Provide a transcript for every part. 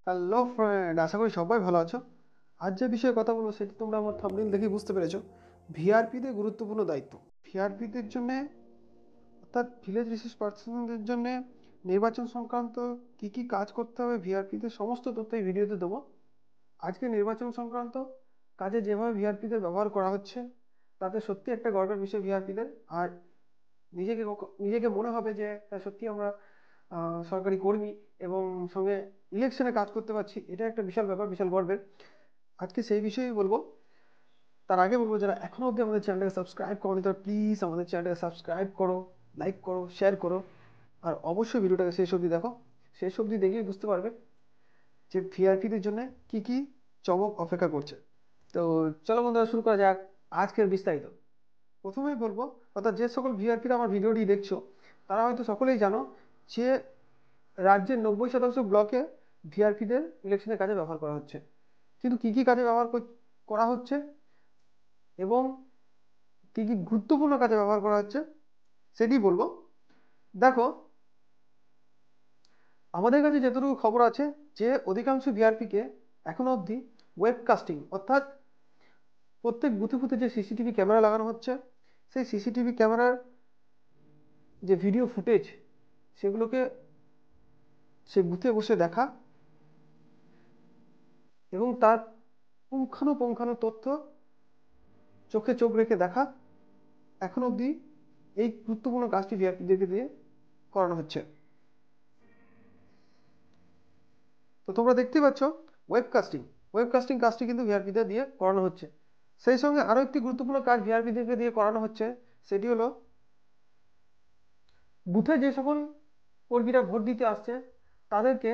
Hello friend, আশা করি সবাই ভালো আছো। আজ যে বিষয়ে কথা বলবো সেটি তোমরা আমার থাম্বনেল দেখে বুঝতে পেরেছো। ভিআরপিদের গুরুত্বপূর্ণ দায়িত্ব। ভিআরপিদের জন্য অর্থাৎ ভিলেজ রিসোর্স পার্সনদের জন্য নির্বাচন সংক্রান্ত কি কি কাজ করতে হবে ভিআরপিদের সমস্ত তথ্য এই ভিডিওতে দেবো। আজকে নির্বাচন সংক্রান্ত কাজে যেভাবে ভিআরপিদের ব্যবহার করা হচ্ছে তাতে সত্যি একটা গর্বের বিষয় ভিআরপিদের। আর নিজেকে মনে হবে যে সত্যি আমরা সরকারি কর্মী এবং সঙ্গে ইলেকশনে কাজ করতে পারছি, এটা একটা বিশাল ব্যাপার, বিশাল গর্বের। আজকে সেই বিষয়েই বলবো। তার আগে বলবো, যারা এখনো অবধি আমাদের চ্যানেলটাকে সাবস্ক্রাইব করোনি তারা প্লিজ আমাদের চ্যানেলটাকে সাবস্ক্রাইব করো, লাইক করো, শেয়ার করো, আর অবশ্যই ভিডিওটাকে শেষ অবধি দেখো। শেষ অবধি দেখেই বুঝতে পারবে যে ভিআরপিদের জন্য কি কি চমক অপেক্ষা করছে। তো চলো বন্ধুরা, শুরু করা যাক আজকের বিস্তারিত। প্রথমেই বলবো, অর্থাৎ যে সকল ভিআরপিরা আমার ভিডিওটি দেখছো তারা হয়তো সকলেই জানো যে রাজ্যের 90% ব্লকে ভিআরপিদের ইলেকশনের কাজে ব্যবহার করা হচ্ছে। কিন্তু কি কি কাজে ব্যবহার করা হচ্ছে এবং কি কি গুরুত্বপূর্ণ কাজে ব্যবহার করা হচ্ছে সেটি বলবো। দেখো, আমাদের কাছে যতটুকু খবর আছে যে অধিকাংশ ভিআরপিকে এখনো অবধি ওয়েবকাস্টিং, অর্থাৎ প্রত্যেক বুথে বুথে যে সিসিটিভি ক্যামেরা লাগানো হচ্ছে সেই সিসিটিভি ক্যামেরার যে ভিডিও ফুটেজ সেগুলোকে সে বুথে বসে দেখা এবং তার পুঙ্খানুপুঙ্খানু তথ্য চোখে চোখ রেখে দেখা, এখন অবধি এই গুরুত্বপূর্ণ কাজটি ভিআরপিদেরকে দিয়ে করানো হচ্ছে। তো তোমরা দেখতে পাচ্ছ ওয়েবকাস্টিং কাজটি কিন্তু ভিআরপিদের দিয়ে করানো হচ্ছে। সেই সঙ্গে আরো একটি গুরুত্বপূর্ণ কাজ ভিআরপিদেরকে দিয়ে করানো হচ্ছে, সেটি হলো বুথে যে সকল কর্মীরা ভোট দিতে আসছে তাদেরকে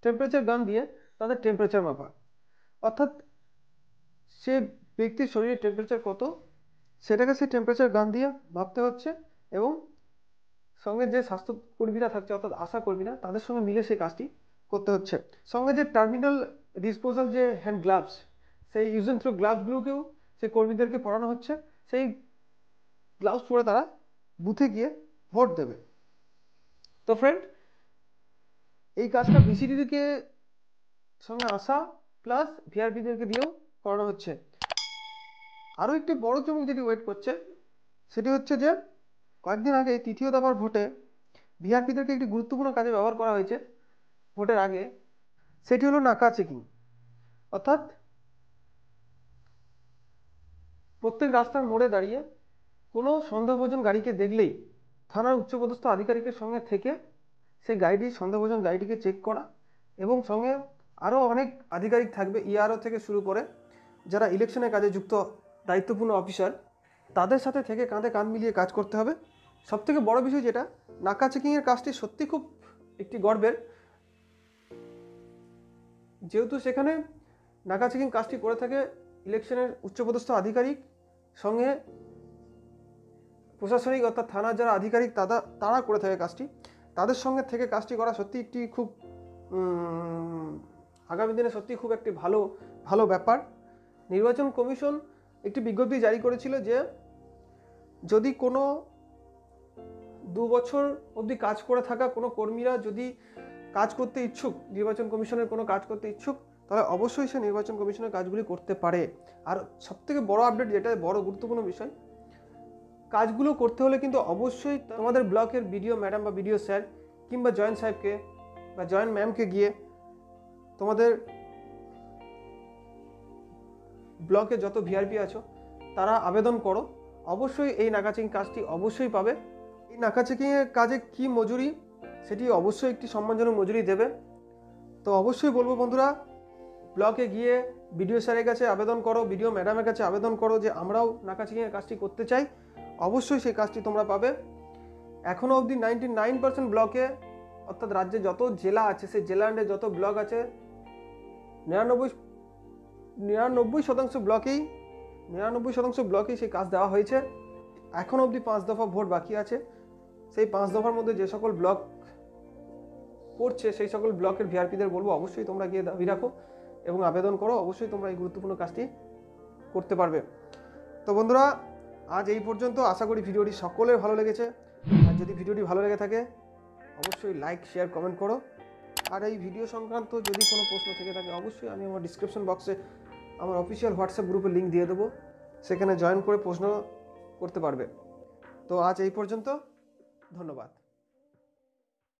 টেম্পারেচার গান দিয়ে তাদের টেম্পারেচার মাপা। অর্থাৎ সে ব্যক্তির শরীরের টেম্পারেচার কত সেটাকে সেই টেম্পারেচার গান দিয়ে মাপতে হচ্ছে এবং সঙ্গে যে স্বাস্থ্য কর্মীরা থাকছে অর্থাৎ আশা কর্মীরা তাদের সঙ্গে মিলে সেই কাজটি করতে হচ্ছে। সঙ্গে যে টার্মিনাল ডিসপোজাল যে হ্যান্ড গ্লাভস, সেই ইউজ অ্যান্ড থ্রো গ্লাভসগুলোকেও সেই কর্মীদেরকে পরানো হচ্ছে। সেই গ্লাভস পরে তারা বুথে গিয়ে ভোট দেবে। তো ফ্রেন্ড, এই কাজটা ভিসিডিকে সঙ্গে আসা প্লাস ভিআরপিদেরকে দিয়েও করানো হচ্ছে। আরও একটি বড় চমক যেটি ওয়েট করছে সেটি হচ্ছে যে কয়েকদিন আগে তৃতীয় দফার ভোটে ভিআরপিদেরকে একটি গুরুত্বপূর্ণ কাজে ব্যবহার করা হয়েছে ভোটের আগে, সেটি হলো নাকা চেকিং। অর্থাৎ প্রত্যেক রাস্তার মোড়ে দাঁড়িয়ে কোনো সন্দেহভাজন গাড়িকে দেখলেই থানার উচ্চপদস্থ আধিকারিকের সঙ্গে থেকে সেই সন্দেহভাজন গাড়িটিকে চেক করা এবং সঙ্গে আরও অনেক আধিকারিক থাকবে, ইআরও থেকে শুরু করে যারা ইলেকশনের কাজে যুক্ত দায়িত্বপূর্ণ অফিসার, তাদের সাথে থেকে কাঁধে কাঁধ মিলিয়ে কাজ করতে হবে। সবথেকে বড় বিষয় যেটা, নাকা চেকিংয়ের কাজটি সত্যি খুব একটি গর্বের, যেহেতু সেখানে নাকা চেকিং কাজটি করে থাকে ইলেকশনের উচ্চপদস্থ আধিকারিক, সঙ্গে প্রশাসনিক অর্থাৎ থানার যারা আধিকারিক তারা করে থাকে কাজটি। তাদের সঙ্গে থেকে কাজটি করা সত্যি একটি খুব আগামী দিনে সত্যি খুব একটি ভালো ভালো ব্যাপার। নির্বাচন কমিশন একটি বিজ্ঞপ্তি জারি করেছিল যে যদি কোনো 2 বছর অবধি কাজ করে থাকা কোনো কর্মীরা যদি কাজ করতে ইচ্ছুক, নির্বাচন কমিশনের কোনো কাজ করতে ইচ্ছুক, তাহলে অবশ্যই সে নির্বাচন কমিশনের কাজগুলি করতে পারে। আর সবথেকে বড় আপডেট, যেটা বড় গুরুত্বপূর্ণ বিষয়, কাজগুলো করতে হলে কিন্তু অবশ্যই তোমাদের ব্লকের বিডিও ম্যাডাম বা বিডিও স্যার কিংবা জয়েন্ট সাহেবকে বা জয়েন্ট ম্যামকে গিয়ে তোমাদের ব্লকে যত ভিআরপি আছো তারা আবেদন করো। অবশ্যই এই নাকা চেকিং কাজটি অবশ্যই পাবে। এই নাকা চেকিংয়ের কাজে কি মজুরি, সেটি অবশ্যই একটি সম্মানজনক মজুরি দেবে। তো অবশ্যই বলবো বন্ধুরা, ব্লকে গিয়ে বিডিও স্যারের কাছে আবেদন করো, বিডিও ম্যাডামের কাছে আবেদন করো যে আমরাও নাকা চেকিংয়ের কাজটি করতে চাই। অবশ্যই সেই কাজটি তোমরা পাবে। এখনও অবধি 99% ব্লকে, অর্থাৎ রাজ্যে যত জেলা আছে সেই জেলার যত ব্লক আছে 99% ব্লকেই সেই কাজ দেওয়া হয়েছে। এখন অবধি 5 দফা ভোট বাকি আছে। সেই 5 দফার মধ্যে যে সকল ব্লক পড়ছে সেই সকল ব্লকের ভিআরপিদের বলবো অবশ্যই তোমরা গিয়ে দাবি রাখো এবং আবেদন করো। অবশ্যই তোমরা এই গুরুত্বপূর্ণ কাজটি করতে পারবে। তো বন্ধুরা, আজ এই পর্যন্ত। আশা করি ভিডিওটি সকলের ভালো লেগেছে। আর যদি ভিডিওটি ভালো লেগে থাকে অবশ্যই লাইক, শেয়ার, কমেন্ট করো আর এই ভিডিও সংক্রান্ত যদি কোনো প্রশ্ন থেকে থাকে অবশ্যই আমি আমার ডিসক্রিপশন বক্সে আমার অফিসিয়াল হোয়াটসঅ্যাপ গ্রুপের লিঙ্ক দিয়ে দেবো, সেখানে জয়েন করে প্রশ্ন করতে পারবে। তো আজ এই পর্যন্ত, ধন্যবাদ।